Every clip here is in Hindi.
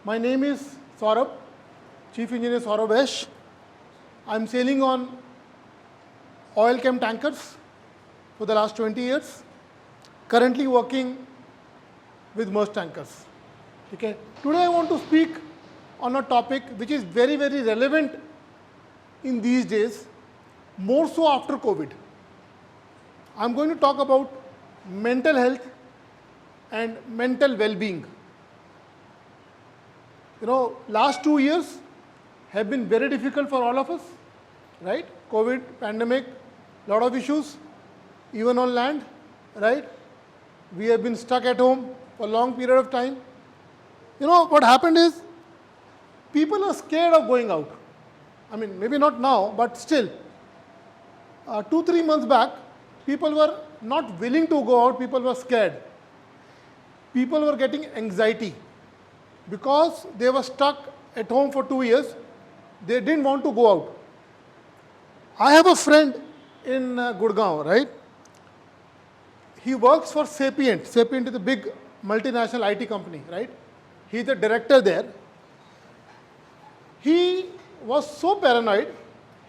My name is Saurabh, Chief Engineer Saurabh Esh. I'm sailing on oil chem tankers for the last 20 years, currently working with Maersk Tankers. Okay. Today I want to speak on a topic which is very, very relevant in these days, more so after COVID. I'm going to talk about mental health and mental well-being. Last 2 years have been very difficult for all of us, right? COVID, pandemic, lot of issues, even on land, right? We have been stuck at home for a long period of time. What happened is, people are scared of going out. I mean, maybe not now, but still. 2-3 months back, people were not willing to go out, people were scared. People were getting anxiety because they were stuck at home for 2 years. They didn't want to go out. I have a friend in Gurgaon, right? He works for Sapient. Sapient is a big multinational IT company, right? He's the director there. He was so paranoid.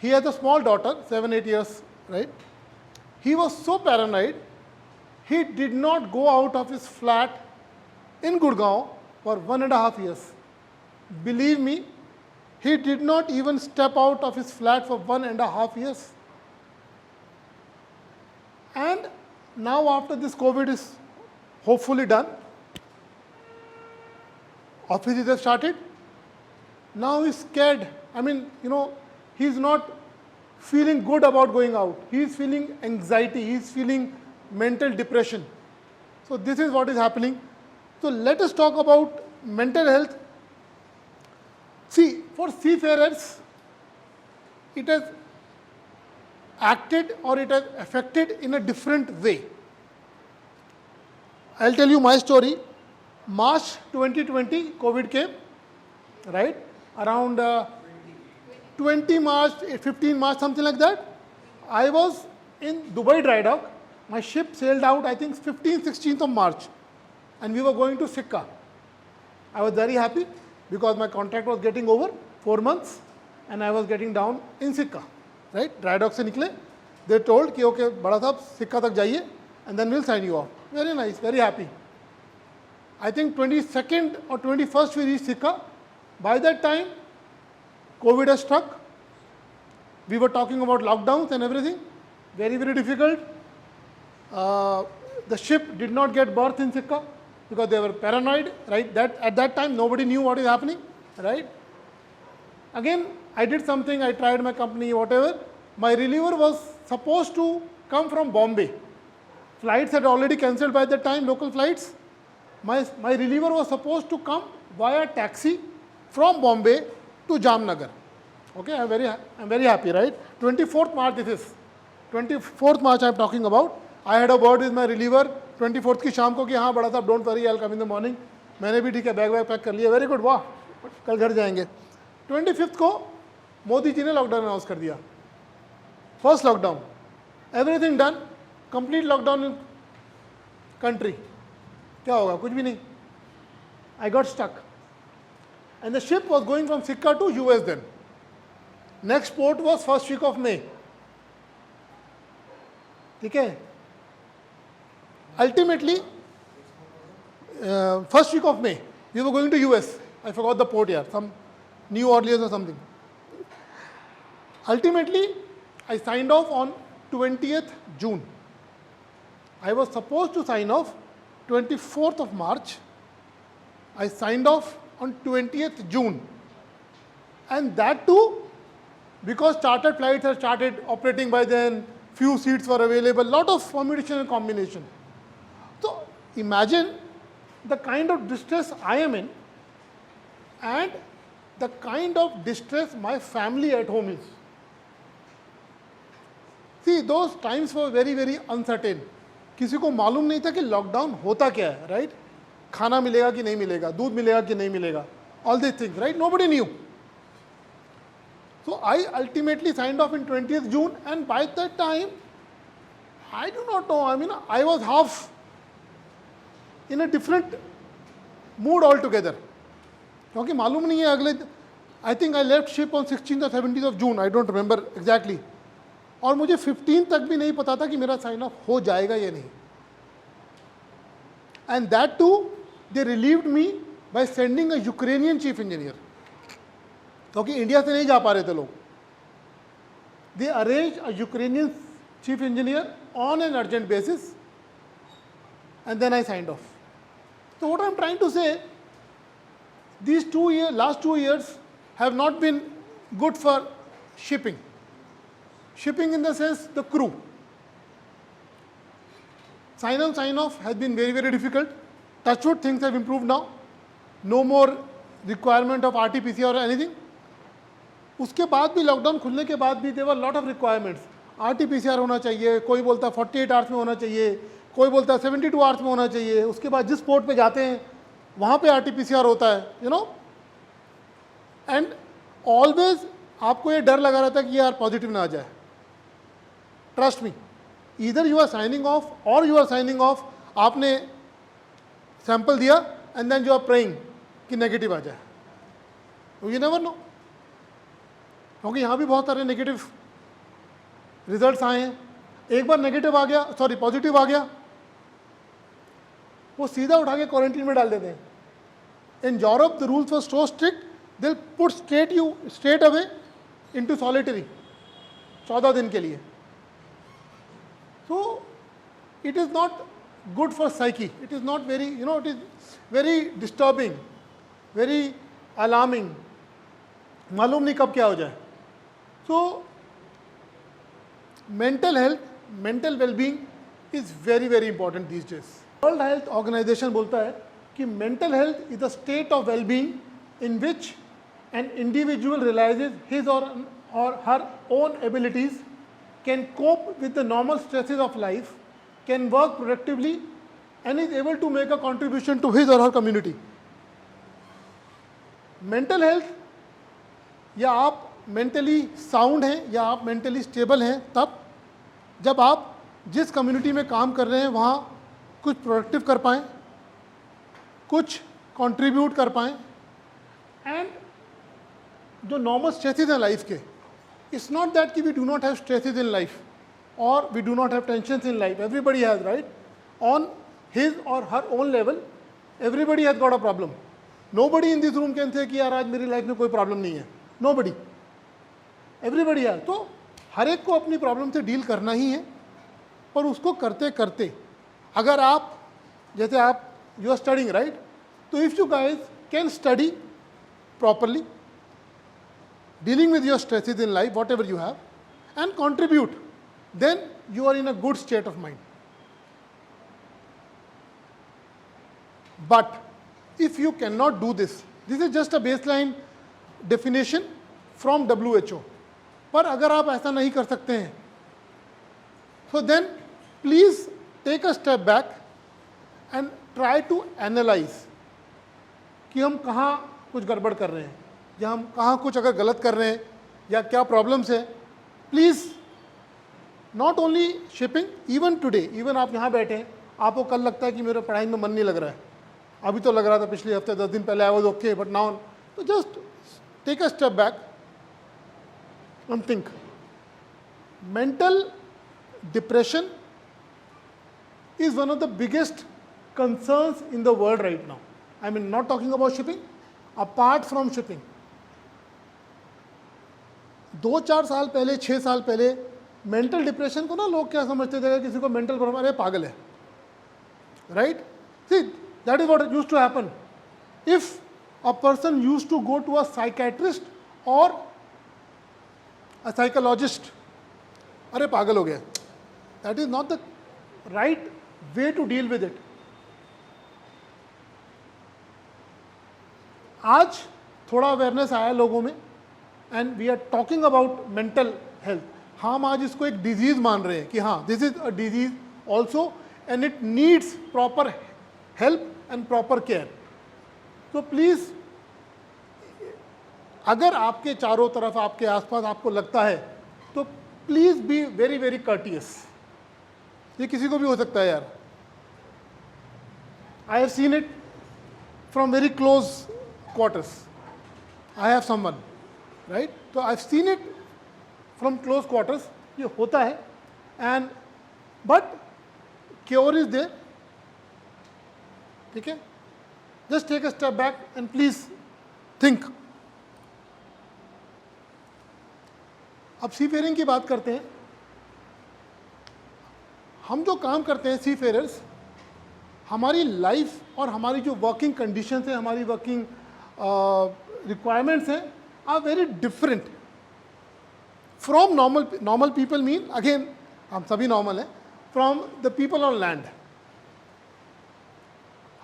He has a small daughter, 7-8 years, right? He was so paranoid, he did not go out of his flat in Gurgaon for 1.5 years. Believe me, he did not even step out of his flat for 1.5 years. And now after this COVID is hopefully done, offices have started. Now he's scared. I mean, he's not feeling good about going out. He's feeling anxiety. He's feeling mental depression. So this is what is happening. So let us talk about mental health. See, for seafarers, it has acted or it has affected in a different way. I'll tell you my story. March 2020, COVID came, right? Around 20 March, 15 March, something like that. I was in Dubai dry dock. My ship sailed out, I think, 15th, 16th of March. And we were going to Sikka. I was very happy because my contract was getting over, 4 months, and I was getting down in Sikka, right? Dry dock se nikle. They told, ki, okay, bada sahab, Sikka tak jaiye, and then we'll sign you off. Very nice, very happy. I think 22nd or 21st we reached Sikka. By that time, COVID has struck. We were talking about lockdowns and everything. Very, very difficult. The ship did not get berth in Sikka because they were paranoid, right? At that time, nobody knew what is happening, right? Again, I did something, I tried my company, whatever. My reliever was supposed to come from Bombay. Flights had already cancelled by that time, local flights. My reliever was supposed to come via taxi from Bombay to Jamnagar. Okay, I'm very happy, right? 24th March this is. 24th March I'm talking about. I had a word with my reliever 24th की शाम को कि हाँ बड़ा साहब don't worry I'll come in the morning. मैंने भी ठीक है बैग पैक कर लिया. Very good, वाह कल घर जाएंगे. 25th को मोदी जी ने लॉकडाउन अनाउंस कर दिया. First lockdown. Everything done. Complete lockdown in country. क्या होगा? कुछ भी नहीं. I got stuck. And the ship was going from Sikka to US then. Next port was first week of May. ठीक है? Ultimately, first week of May, we were going to US. I forgot the port here, some New Orleans or something. Ultimately, I signed off on 20th June. I was supposed to sign off 24th of March. I signed off on 20th June. And that too, because chartered flights had started operating by then, few seats were available, lot of permutation and combination. So imagine the kind of distress I am in and the kind of distress my family at home is. See, those times were very, very uncertain. किसी को मालूम नहीं था कि लॉकडाउन होता क्या है, right? खाना मिलेगा कि नहीं मिलेगा, दूध मिलेगा कि नहीं मिलेगा, all these things, right? Nobody knew. So I ultimately signed off in 20th June, and by that time, I do not know, I mean, I was half in a different mood altogether. क्योंकि मालूम नहीं है अगले, I think I left ship on 16 और 17 of June, I don't remember exactly, और मुझे 15 तक भी नहीं पता था कि मेरा साइन ऑफ हो जाएगा या नहीं. And that too they relieved me by sending a Ukrainian chief engineer, क्योंकि इंडिया से नहीं जा पा रहे थे लोग. They arrange a Ukrainian chief engineer on an urgent basis, and then I signed off. So what I'm trying to say, these last 2 years have not been good for shipping. Shipping in the sense the crew. Sign on, sign off has been very, very difficult. Touchwood, things have improved now. No more requirement of RT-PCR or anything. उसके बाद भी लॉकडाउन खुलने के बाद भी there were lot of requirements. RT-PCR होना चाहिए, कोई बोलता है 48 आवर्स में होना चाहिए, कोई बोलता है 72 आवर्स में होना चाहिए. उसके बाद जिस पोर्ट पे जाते हैं वहाँ पे RT-PCR होता है, यू नो. एंड ऑलवेज आपको ये डर लगा रहता है कि यार पॉजिटिव ना आ जाए. Trust me, either you are signing off or you are signing off. आपने सैंपल दिया and then you are praying कि नेगेटिव आ जाए. यू नेवर नो, क्योंकि यहाँ भी बहुत सारे नेगेटिव रिजल्ट्स आए हैं. एक बार नेगेटिव आ गया, सॉरी पॉजिटिव आ गया, वो सीधा उठा के क्वारंटीन में डाल देते हैं. In Europe the rules were so strict, they put straight away into solitary 14 दिन के लिए. So it is not good for psyche. It is not very, you know, it is very disturbing, very alarming. मालूम नहीं कब क्या हो जाए. सो mental health, mental well-being is very, very important these days. World Health Organization बोलता है कि mental health is a state of well-being in which an individual realizes his or her own abilities, can cope with the normal stresses of life, can work productively, and is able to make a contribution to his or her community. Mental health, या आप मेंटली साउंड हैं या आप मेंटली स्टेबल हैं तब जब आप जिस कम्युनिटी में काम कर रहे हैं वहाँ कुछ प्रोडक्टिव कर पाएँ, कुछ कंट्रीब्यूट कर पाएँ. एंड जो नॉर्मल स्ट्रेसेस हैं लाइफ के, इट्स नॉट दैट कि we do not have stresses in life और we do not have tensions in life. Everybody has, right, on his or her own level. Everybody has got a problem. Nobody in this room can say कि यार आज मेरी लाइफ में कोई प्रॉब्लम नहीं है. नोबडी, एवरीबडी है. तो हर एक को अपनी प्रॉब्लम से डील करना ही है. पर उसको करते करते अगर आप, जैसे आप यू आर स्टडिंग, राइट, तो if you guys can study properly, dealing with your stresses in life whatever you have, and contribute, then you are in a good state of mind. But if you can not do this, this is just a baseline definition from WHO. पर अगर आप ऐसा नहीं कर सकते हैं, so then please take a step back and try to analyze कि हम कहाँ कुछ गड़बड़ कर रहे हैं या हम कहाँ कुछ अगर गलत कर रहे हैं या क्या प्रॉब्लम्स है. Please not only shipping, even today, even आप यहाँ बैठे हैं, आपको कल लगता है कि मेरे पढ़ाई में मन नहीं लग रहा है. अभी तो लग रहा था, पिछले हफ्ते 10 दिन पहले I was okay, but now. तो just take a step back and think. Mental depression is one of the biggest concerns in the world right now. I mean, not talking about shipping, apart from shipping. 2-4 साल पहले, 6 साल पहले मेंटल डिप्रेशन को ना लोग क्या समझते थे, किसी को मेंटल प्रॉब्लम, अरे पागल है, right. See, that is what used to happen. If a person used to go to a psychiatrist or a psychologist, अरे पागल हो गया, that is not the right way to deal with it. आज थोड़ा अवेयरनेस आया लोगों में and we are talking about mental health. हम आज इसको एक डिजीज मान रहे हैं कि हाँ, this is a disease also and it needs proper help and proper care. तो प्लीज़, अगर आपके चारों तरफ, आपके आसपास आपको लगता है, तो please be very very courteous. ये किसी को भी हो सकता है यार. I have seen it from very close quarters. I have someone, right? So I've seen it from close quarters. ये होता है, and but cure is there. ठीक है? Just take a step back and please think. अब सी फेयरिंग की बात करते हैं. हम जो काम करते हैं सी फेयरर्स, हमारी लाइफ और हमारी जो वर्किंग कंडीशंस हैं, हमारी वर्किंग रिक्वायरमेंट्स हैं, are very different from normal people. Mean again हम सभी नॉर्मल हैं, from the people on land.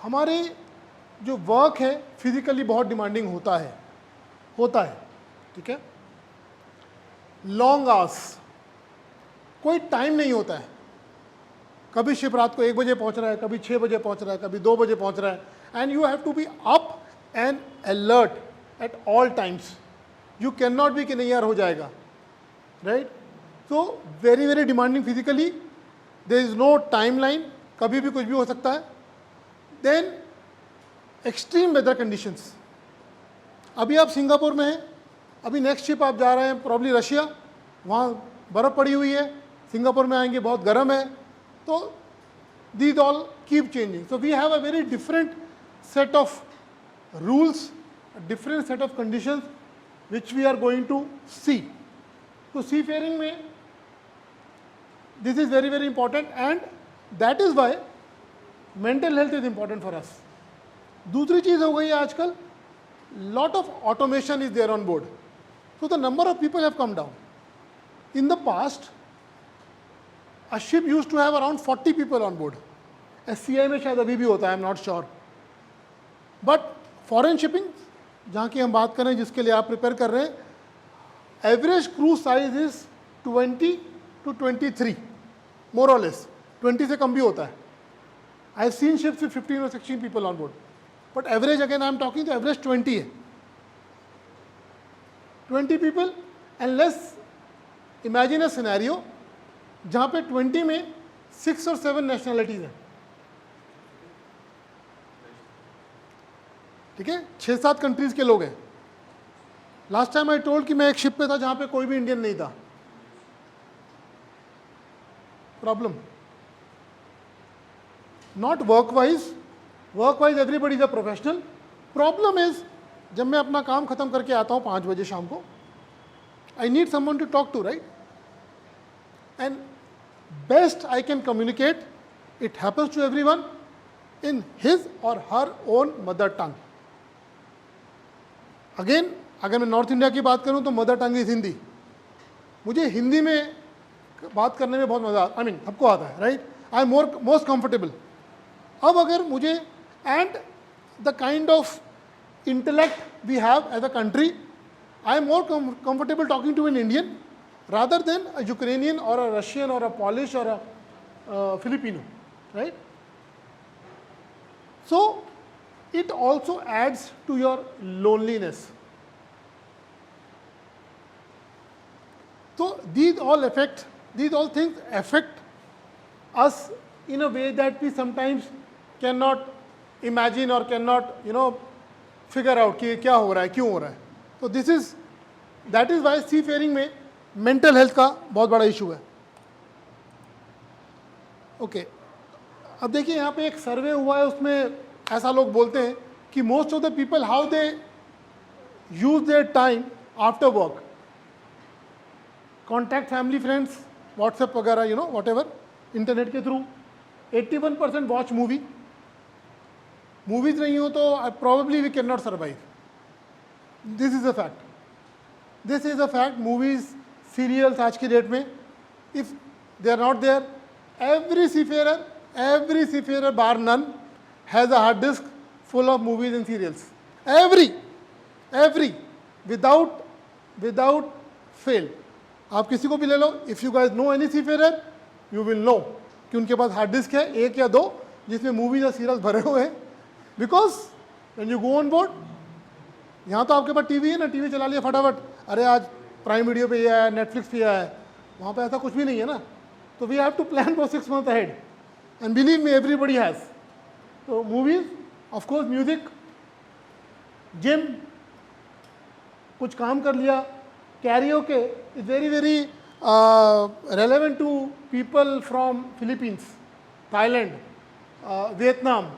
हमारे जो वर्क है फिजिकली बहुत डिमांडिंग होता है. ठीक है? लॉन्ग आवर्स, कोई टाइम नहीं होता है. कभी शिप रात को 1 बजे पहुंच रहा है, कभी 6 बजे पहुंच रहा है, कभी 2 बजे पहुंच रहा है. And you have to be up and alert at all times. You can not be कि नहीं यार हो जाएगा, right? So very very demanding physically. There is no time line, कभी भी कुछ भी हो सकता है. Then extreme weather conditions. अभी आप सिंगापुर में हैं, अभी नेक्स्ट शिप आप जा रहे हैं प्रॉब्ली रशिया, वहाँ बर्फ़ पड़ी हुई है. सिंगापुर में आएंगे बहुत गर्म है. तो these all keep changing. So we have a very different set of rules, a different set of conditions which we are going to see. So seafaring में this is very very important, and that is why mental health is important for us. दूसरी चीज़ हो गई है आजकल, lot of automation is there on board. So the number of people have come down. In the past, a ship used to have around 40 people on board. SCI में शायद अभी भी होता है, I am not sure. But foreign shipping जहाँ की हम बात करें, जिसके लिए आप प्रिपेयर कर रहे हैं, average crew size is 20 to 23, मोर और लेस. 20 से कम भी होता है. आई have scene ships with 15 or 16 people on board, but average again I am talking, तो एवरेज 20 है. 20 people, and less imagine a scenario जहाँ पे 20 में 6 or 7 नेशनैलिटीज़ हैं. ठीक है? 6-7 कंट्रीज़ के लोग हैं. लास्ट टाइम आई टोल्ड कि मैं एक शिप पे था जहाँ पे कोई भी इंडियन नहीं था. Problem not work wise everybody is a professional. Problem is जब मैं अपना काम खत्म करके आता हूँ 5 बजे शाम को, I need someone to talk to, right? And best I can communicate, it happens to everyone in his or her own mother tongue. Again, अगर मैं नॉर्थ इंडिया की बात करूं तो मदर टंग इज हिंदी. मुझे हिंदी में बात करने में बहुत मज़ा आता, आई मीन सबको आता है, right? I am most comfortable. अब अगर मुझे, and the kind of intellect we have as a country, I am more comfortable talking to an Indian rather than a Ukrainian or a Russian or a Polish or a Filipino, right? So it also adds to your loneliness. So these all things affect us in a way that we sometimes cannot imagine or cannot, figure out कि क्या हो रहा है, क्यों हो रहा है. So that is why seafaring में मेंटल हेल्थ का बहुत बड़ा इशू है. ओके, अब देखिए यहाँ पे एक सर्वे हुआ है, उसमें ऐसा लोग बोलते हैं कि most of the people how they use their time after work, contact family friends, WhatsApp वगैरह, वॉट एवर, इंटरनेट के थ्रू. 81% वॉच मूवीज नहीं हो तो probably we can not survive. This is a fact. Movies, serials आज की डेट में, if they are not there, every seafarer bar none has a hard disk full of movies and serials. Every without fail. आप किसी को भी ले लो, if you guys know any seafarer, you will know कि उनके पास हार्ड डिस्क है 1 या 2 जिसमें मूवीज और सीरियल्स भरे हुए हैं. Because when you go on board, यहाँ तो आपके पास टीवी है ना, टीवी चला लिया फटाफट, अरे आज प्राइम वीडियो पे ये आया, नेटफ्लिक्स पे आया है, वहाँ पे ऐसा कुछ भी नहीं है ना. तो we have to plan for 6 months ahead, and believe me everybody has. तो movies, of course music, gym, कुछ काम कर लिया. Karaoke is very very relevant to people from Philippines, Thailand, Vietnam.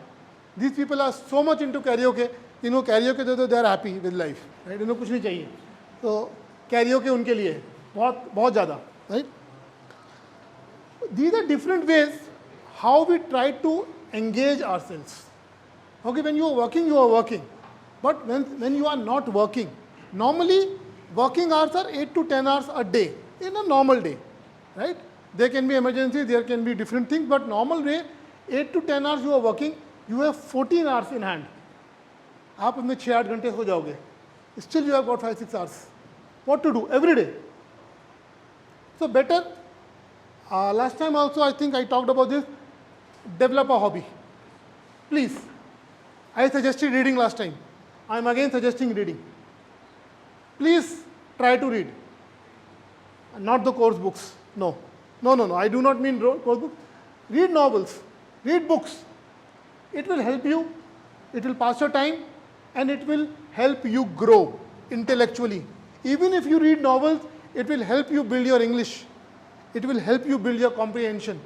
These people are so much into karaoke. इनको karaoke दे दो, they are happy with life. Right? इनको कुछ नहीं चाहिए. तो karaoke उनके लिए है, बहुत बहुत ज़्यादा. Right? These are different ways how we try to engage ourselves. Okay, when you are working, you are working. But when you are not working, normally working hours are 8 to 10 hours a day in a normal day, right? There can be emergency, there can be different things, but normal way 8 to 10 hours you are working, you have 14 hours in hand. आप अपने 6-8 घंटे हो जाओगे. Still you have got 5-6 hours. What to do every day? So better. Last time also I think I talked about this. Develop a hobby. Please. I suggested reading last time. I am again suggesting reading. Please try to read. Not the course books. No. I do not mean course books. Read novels. Read books. It will help you. It will pass your time and it will help you grow intellectually. Even if you read novels, it will help you build your English. It will help you build your comprehension.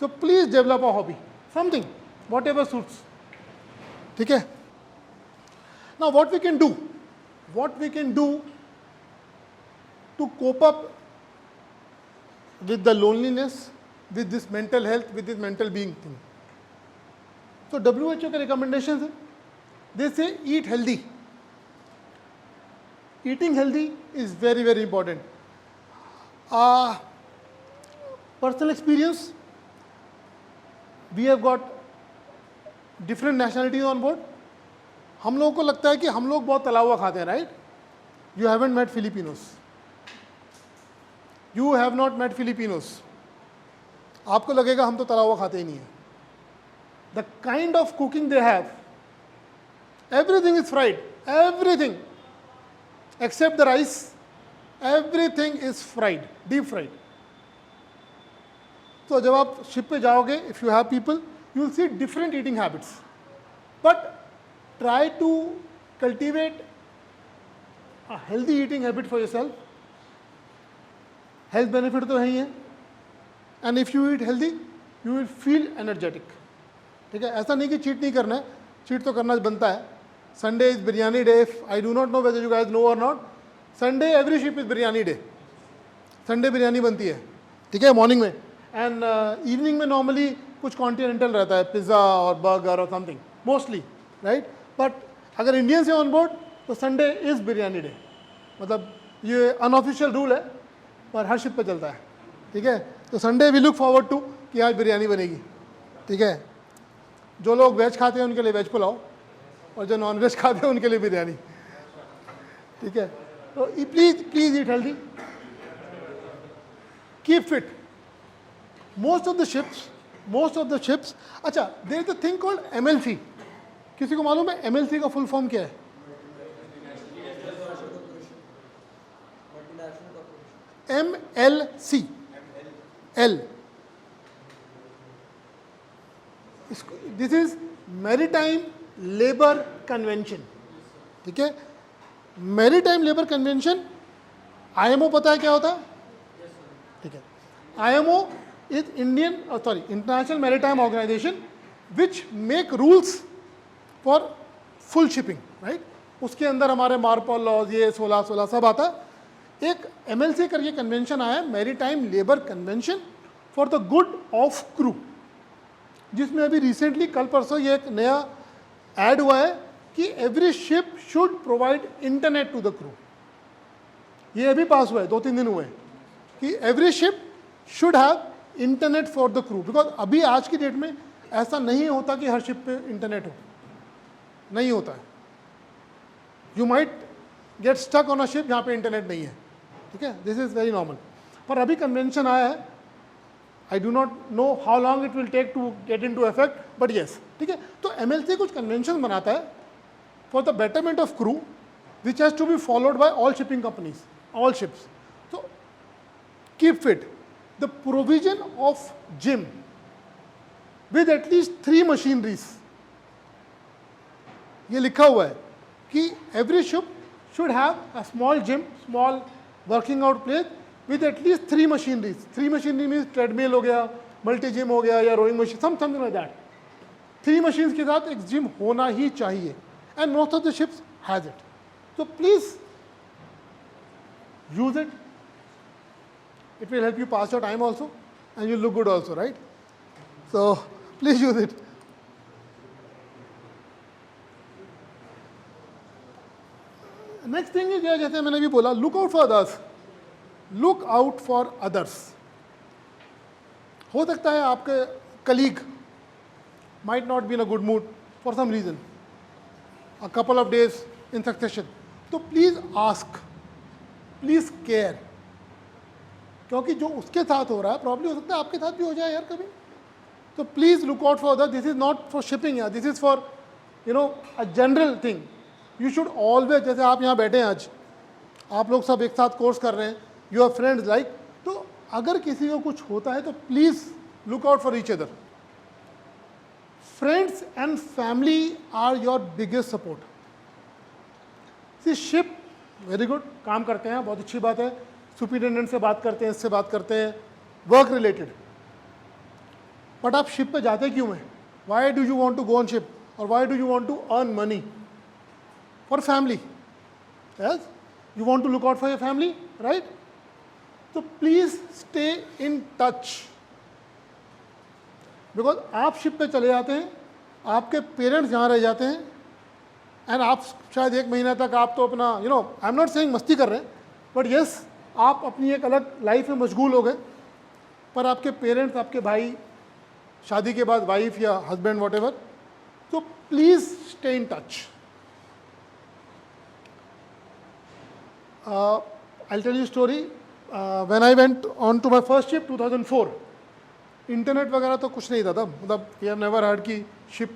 So please develop a hobby. Something. Whatever suits. Okay? Now what we can do? What we can do to cope up with the loneliness, with this mental health, with this mental being thing. So WHO के recommendations है, they say eat healthy. Eating healthy is very very important. Personal experience, we have got different nationalities on board. हम लोगों को लगता है कि हम लोग बहुत तला हुआ खाते हैं, right? You haven't met Filipinos. You have not met Filipinos. आपको लगेगा हम तो तला हुआ खाते ही नहीं है. The kind of cooking they have, everything is fried. Everything. Except the rice, everything is fried, deep fried. तो जब आप शिप पे जाओगे, if you have people, you will see different eating habits. But try to cultivate a healthy eating habit for yourself. Health benefit तो है ही है. And if you eat healthy, you will feel energetic. ठीक है, ऐसा नहीं कि चीट नहीं करना है, चीट तो करना बनता है. Sunday is biryani day. I do not know whether you guys know or not. Sunday every ship is biryani day. Sunday biryani बनती है, ठीक है, मॉर्निंग में. एंड इवनिंग में नॉर्मली कुछ कॉन्टिनेंटल रहता है, पिज़्ज़ा और बर्गर और समथिंग मोस्टली, राइट. बट अगर इंडियन से ऑन बोर्ड तो संडे इज़ बिरयानी डे. मतलब ये अनऑफिशियल रूल है पर हर शिप पे चलता है, ठीक है. तो Sunday we look forward to कि आज बिरयानी बनेगी, ठीक है. जो लोग वेज खाते हैं उनके लिए वेज पुलाव और जो नॉन वेज खाते हैं उनके लिए बिरयानी, ठीक है. तो please eat healthy, keep fit. Most of the ships, अच्छा, there is a thing called MLC. किसी को मालूम है MLC का फुल फॉर्म क्या है? MLC. L. This is maritime labour convention, ठीक है. मैरीटाइम लेबर कन्वेंशन, IMO पता है क्या होता है? ठीक है. IMO is International Maritime Organization, which make rules for full shipping, right? उसके अंदर हमारे मार्पल लॉज, ये 16 सब आता है. एक MLC करके कन्वेंशन आया है, maritime labour convention for the good of crew, जिसमें अभी रिसेंटली कल परसों ये एक नया ऐड हुआ है कि every ship should provide internet to the crew. ये अभी पास हुआ है, 2-3 दिन हुए हैं, कि every ship should have internet for the crew. Because अभी आज की डेट में ऐसा नहीं होता कि हर शिप पे इंटरनेट हो, नहीं होता है. You might get stuck on a ship जहाँ पे इंटरनेट नहीं है, ठीक है. This is very normal. पर अभी कन्वेंशन आया है, I do not know how long it will take to get into effect, but yes, ठीक है. तो MLC कुछ कन्वेंशन बनाता है for the betterment of crew, which has to be followed by all shipping companies, all ships. तो keep fit. The provision of gym with at least 3 machineries, ये लिखा हुआ है कि every ship should have a small gym, small working out place with at least 3 machineries. 3 machinery means treadmill हो गया, multi gym हो गया, या rowing machine, something like that. 3 machines के साथ एक gym होना ही चाहिए, and most of the ships has it. So please use it. It will help you pass your time also, and you look good also, right? So please use it. Next thing is, जैसे मैंने भी बोला, look out for others. Look out for others. हो सकता है आपके colleague might not be in a good mood for some reason, a couple of days in succession. तो प्लीज आस्क, प्लीज केयर, क्योंकि जो उसके साथ हो रहा है प्रॉब्लम हो सकता है आपके साथ भी हो जाए यार कभी. तो please look out for others. This is not for shipping यार, this is for a general thing. You should always, जैसे आप यहाँ बैठे हैं आज, आप लोग सब एक साथ कोर्स कर रहे हैं, यू आर फ्रेंड्स लाइक, तो अगर किसी को कुछ होता है तो please look out for each other. Friends and family are your biggest support. Sea ship very good, काम करते हैं, बहुत अच्छी बात है, सुपरिटेंडेंट से बात करते हैं, इससे बात करते हैं, वर्क रिलेटेड. बट आप शिप पे जाते क्यों हैं? Why do you want to go on ship, और why do you want to earn money? For family, yes, you want to look out for your family, right? So please stay in touch, because आप शिप पे चले जाते हैं, आपके पेरेंट्स यहाँ रह जाते हैं, एंड आप शायद 1 महीना तक आप तो अपना आई एम नॉट सेइंग मस्ती कर रहे हैं, बट यस आप अपनी एक अलग लाइफ में मशगूल हो गए, पर आपके पेरेंट्स, आपके भाई, शादी के बाद वाइफ या हस्बैंड वॉट एवर. तो please stay in touch. I'll tell you a story. When I went on to my first ship 2004, internet वगैरह तो कुछ नहीं था तब, मतलब वी हैव नेवर हर्ड कि शिप,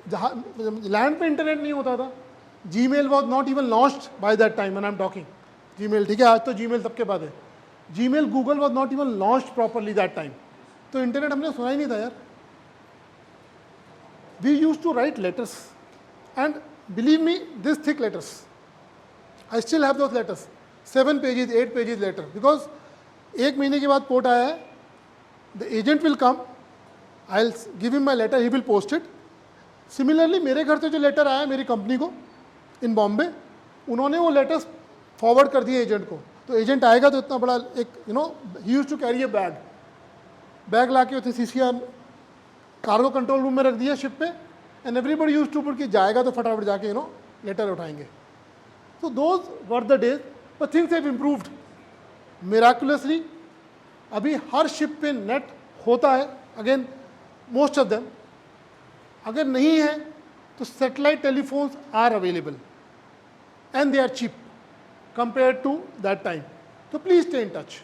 जहाँ लैंड पे इंटरनेट नहीं होता था. Gmail was not even launched by that time when I am talking. Gmail ठीक है, आज तो जीमेल सबके पास है. Gmail, Google was not even launched properly that time. तो इंटरनेट हमने सुना ही नहीं था यार. We use to write letters, and believe me, this thick letters, I still have those letters, 7 pages, 8 pages later, because 1 महीने के बाद पोर्ट आया है, the agent will come, I'll give him my letter, he will post it. Similarly मेरे घर से जो लेटर आया मेरी कंपनी को इन बॉम्बे, उन्होंने वो लेटर्स फॉरवर्ड कर दिए एजेंट को. तो एजेंट आएगा तो इतना बड़ा एक ही used to carry a bag ला के CCR कार्गो कंट्रोल रूम में रख दिया शिप पे, and everybody used to put कि जाएगा तो फटाफट जाके लेटर उठाएंगे. So those were the days, but things have improved miraculously. अभी हर शिप पे नेट होता है, अगेन मोस्ट ऑफ देम. अगर नहीं है तो satellite telephones are available, and they are cheap compare to that time. तो प्लीज स्टे इन टच.